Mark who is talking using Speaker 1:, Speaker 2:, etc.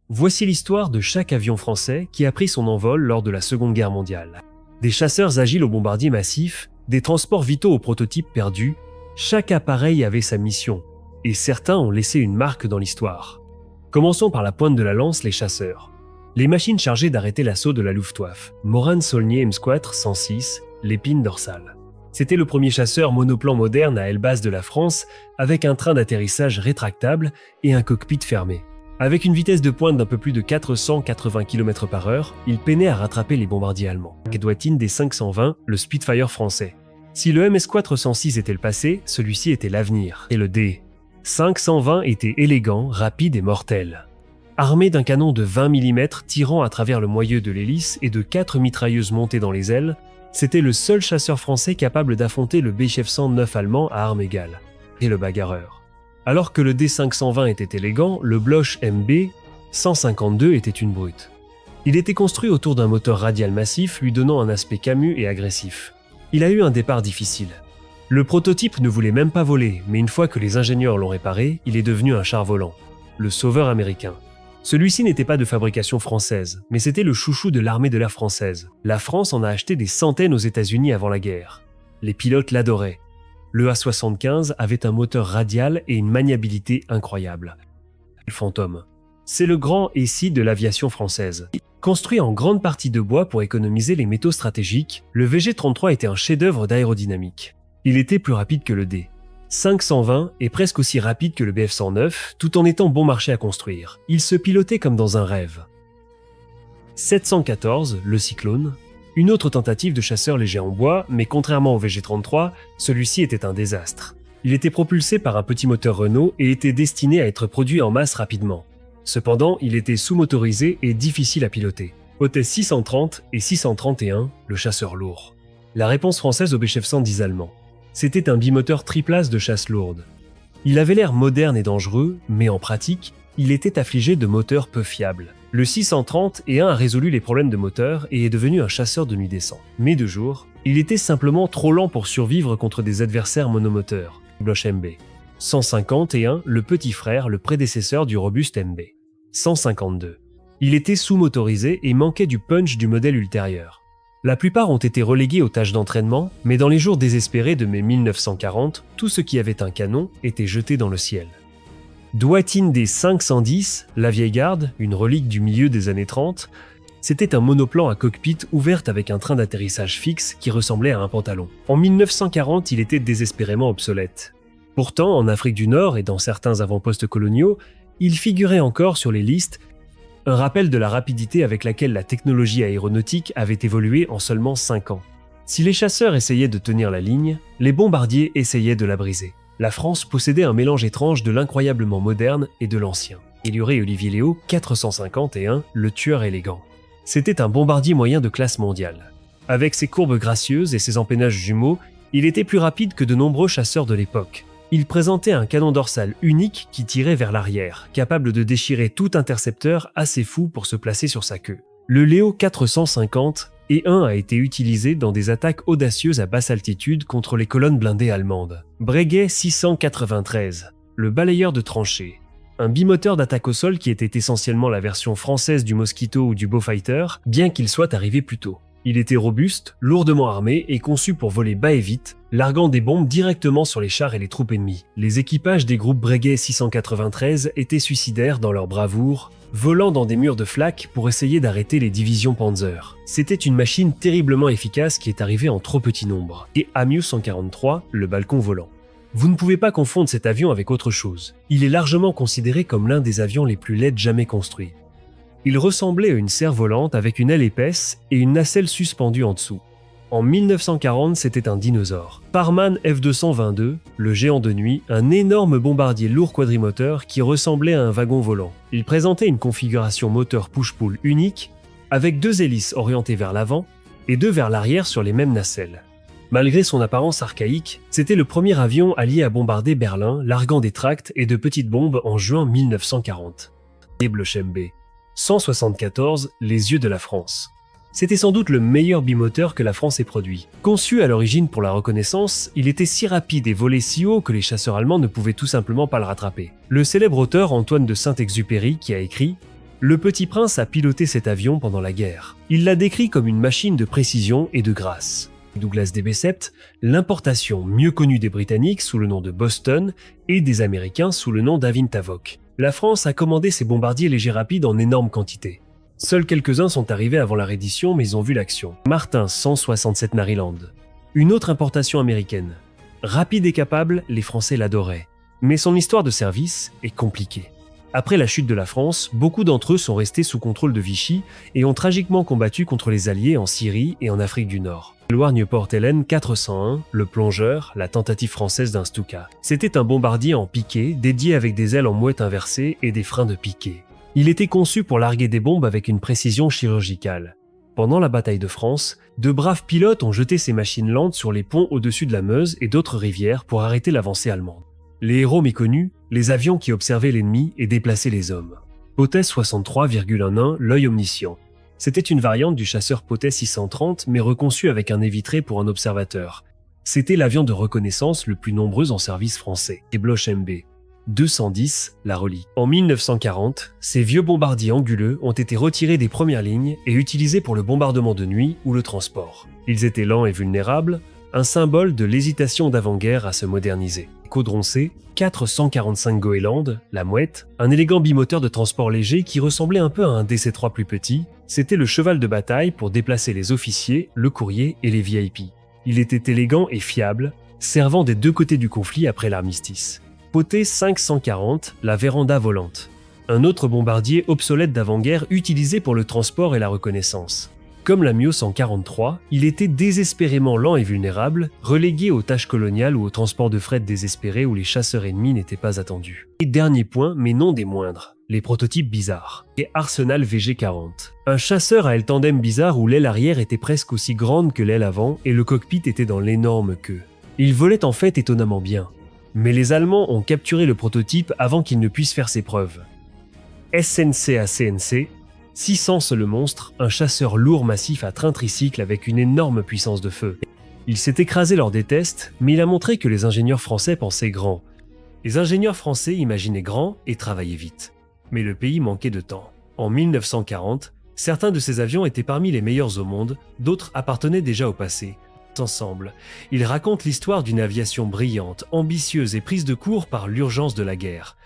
Speaker 1: Voici l'histoire de chaque avion français qui a pris son envol lors de la Seconde Guerre mondiale. Des chasseurs agiles aux bombardiers massifs, des transports vitaux aux prototypes perdus, chaque appareil avait sa mission, et certains ont laissé une marque dans l'histoire. Commençons par la pointe de la lance, les chasseurs. Les machines chargées d'arrêter l'assaut de la Luftwaffe, Morane-Saulnier M-Squatre 106, l'épine dorsale. C'était le premier chasseur monoplan moderne à aile basse de la France, avec un train d'atterrissage rétractable et un cockpit fermé. Avec une vitesse de pointe d'un peu plus de 480 km/h, il peinait à rattraper les bombardiers allemands. Edwatine des 520, le Spitfire français. Si le MS-Squatre 106 était le passé, celui-ci était l'avenir. Et le D. 520 était élégant, rapide et mortel. Armé d'un canon de 20 mm tirant à travers le moyeu de l'hélice et de 4 mitrailleuses montées dans les ailes, c'était le seul chasseur français capable d'affronter le Bf-109 allemand à armes égales. Et le bagarreur. Alors que le D520 était élégant, le Bloch MB 152 était une brute. Il était construit autour d'un moteur radial massif lui donnant un aspect camus et agressif. Il a eu un départ difficile. Le prototype ne voulait même pas voler, mais une fois que les ingénieurs l'ont réparé, il est devenu un char volant, le Sauveur américain. Celui-ci n'était pas de fabrication française, mais c'était le chouchou de l'armée de l'air française. La France en a acheté des centaines aux États-Unis avant la guerre. Les pilotes l'adoraient. Le A-75 avait un moteur radial et une maniabilité incroyable. Le Phantom. C'est le grand SI de l'aviation française. Construit en grande partie de bois pour économiser les métaux stratégiques, le VG-33 était un chef-d'œuvre d'aérodynamique. Il était plus rapide que le D. 520 est presque aussi rapide que le Bf-109, tout en étant bon marché à construire. Il se pilotait comme dans un rêve. 714, le Cyclone. Une autre tentative de chasseur léger en bois, mais contrairement au VG-33, celui-ci était un désastre. Il était propulsé par un petit moteur Renault et était destiné à être produit en masse rapidement. Cependant, il était sous-motorisé et difficile à piloter. Hotesse 630 et 631, le chasseur lourd. La réponse française au Bf-110 allemand. C'était un bimoteur triplace de chasse lourde. Il avait l'air moderne et dangereux, mais en pratique, il était affligé de moteurs peu fiables. Le 630E1 a résolu les problèmes de moteur et est devenu un chasseur de nuit décent. Mais de jour, il était simplement trop lent pour survivre contre des adversaires monomoteurs. Bloch MB. 150E1, le petit frère, le prédécesseur du robuste MB. 152. Il était sous-motorisé et manquait du punch du modèle ultérieur. La plupart ont été relégués aux tâches d'entraînement, mais dans les jours désespérés de mai 1940, tout ce qui avait un canon était jeté dans le ciel. Douatine des 510, la vieille garde, une relique du milieu des années 30, c'était un monoplan à cockpit ouverte avec un train d'atterrissage fixe qui ressemblait à un pantalon. En 1940, il était désespérément obsolète. Pourtant, en Afrique du Nord et dans certains avant-postes coloniaux, il figurait encore sur les listes, un rappel de la rapidité avec laquelle la technologie aéronautique avait évolué en seulement 5 ans. Si les chasseurs essayaient de tenir la ligne, les bombardiers essayaient de la briser. La France possédait un mélange étrange de l'incroyablement moderne et de l'ancien. Il y aurait Olivier Léo 451, le tueur élégant. C'était un bombardier moyen de classe mondiale. Avec ses courbes gracieuses et ses empennages jumeaux, il était plus rapide que de nombreux chasseurs de l'époque. Il présentait un canon dorsal unique qui tirait vers l'arrière, capable de déchirer tout intercepteur assez fou pour se placer sur sa queue. Le Léo 450E1 a été utilisé dans des attaques audacieuses à basse altitude contre les colonnes blindées allemandes. Breguet 693, le balayeur de tranchées. Un bimoteur d'attaque au sol qui était essentiellement la version française du Mosquito ou du Beaufighter, bien qu'il soit arrivé plus tôt. Il était robuste, lourdement armé et conçu pour voler bas et vite, larguant des bombes directement sur les chars et les troupes ennemies. Les équipages des groupes Breguet 693 étaient suicidaires dans leur bravoure, volant dans des murs de flak pour essayer d'arrêter les divisions Panzer. C'était une machine terriblement efficace qui est arrivée en trop petit nombre. Et Amius 143, le balcon volant. Vous ne pouvez pas confondre cet avion avec autre chose. Il est largement considéré comme l'un des avions les plus laids jamais construits. Il ressemblait à une cerf-volante avec une aile épaisse et une nacelle suspendue en dessous. En 1940, c'était un dinosaure. Farman F-222, le géant de nuit, un énorme bombardier lourd quadrimoteur qui ressemblait à un wagon volant. Il présentait une configuration moteur push-pull unique, avec 2 hélices orientées vers l'avant et 2 vers l'arrière sur les mêmes nacelles. Malgré son apparence archaïque, c'était le premier avion allié à bombarder Berlin, larguant des tracts et de petites bombes en juin 1940. Et Bloch MB. 174, les yeux de la France. C'était sans doute le meilleur bimoteur que la France ait produit. Conçu à l'origine pour la reconnaissance, il était si rapide et volait si haut que les chasseurs allemands ne pouvaient tout simplement pas le rattraper. Le célèbre auteur Antoine de Saint-Exupéry, qui a écrit Le Petit Prince a piloté cet avion pendant la guerre. Il l'a décrit comme une machine de précision et de grâce. Douglas DB-7, l'importation mieux connue des Britanniques sous le nom de Boston et des Américains sous le nom d'Avin Tavok. La France a commandé ces bombardiers légers rapides en énorme quantité. Seuls quelques-uns sont arrivés avant la reddition, mais ils ont vu l'action. Martin 167 Maryland. Une autre importation américaine. Rapide et capable, les Français l'adoraient. Mais son histoire de service est compliquée. Après la chute de la France, beaucoup d'entre eux sont restés sous contrôle de Vichy et ont tragiquement combattu contre les Alliés en Syrie et en Afrique du Nord. Loire-Nieuport-Hélène 401, le plongeur, la tentative française d'un Stuka. C'était un bombardier en piqué, dédié avec des ailes en mouette inversées et des freins de piqué. Il était conçu pour larguer des bombes avec une précision chirurgicale. Pendant la bataille de France, de braves pilotes ont jeté ces machines lentes sur les ponts au-dessus de la Meuse et d'autres rivières pour arrêter l'avancée allemande. Les héros méconnus, les avions qui observaient l'ennemi et déplaçaient les hommes. Potez 63,11, l'œil omniscient. C'était une variante du chasseur Potez 630 mais reconçu avec un nez vitré pour un observateur. C'était l'avion de reconnaissance le plus nombreux en service français, et Bloch MB. 210, la relique. En 1940, ces vieux bombardiers anguleux ont été retirés des premières lignes et utilisés pour le bombardement de nuit ou le transport. Ils étaient lents et vulnérables, un symbole de l'hésitation d'avant-guerre à se moderniser. Caudron C, 445 Goéland, la mouette, un élégant bimoteur de transport léger qui ressemblait un peu à un DC-3 plus petit, c'était le cheval de bataille pour déplacer les officiers, le courrier et les VIP. Il était élégant et fiable, servant des deux côtés du conflit après l'armistice. Potez 540, la véranda volante. Un autre bombardier obsolète d'avant-guerre utilisé pour le transport et la reconnaissance. Comme la Mio 143, il était désespérément lent et vulnérable, relégué aux tâches coloniales ou au transport de fret désespéré où les chasseurs ennemis n'étaient pas attendus. Et dernier point, mais non des moindres, les prototypes bizarres. Et Arsenal VG40. Un chasseur à aile tandem bizarre où l'aile arrière était presque aussi grande que l'aile avant et le cockpit était dans l'énorme queue. Il volait en fait étonnamment bien. Mais les Allemands ont capturé le prototype avant qu'il ne puisse faire ses preuves. SNCA-CNC, 600 le monstre, un chasseur lourd massif à train tricycle avec une énorme puissance de feu. Il s'est écrasé lors des tests, mais il a montré que les ingénieurs français pensaient grand. Les ingénieurs français imaginaient grand et travaillaient vite. Mais le pays manquait de temps. En 1940, certains de ces avions étaient parmi les meilleurs au monde, d'autres appartenaient déjà au passé. Ensemble, ils racontent l'histoire d'une aviation brillante, ambitieuse et prise de court par l'urgence de la guerre.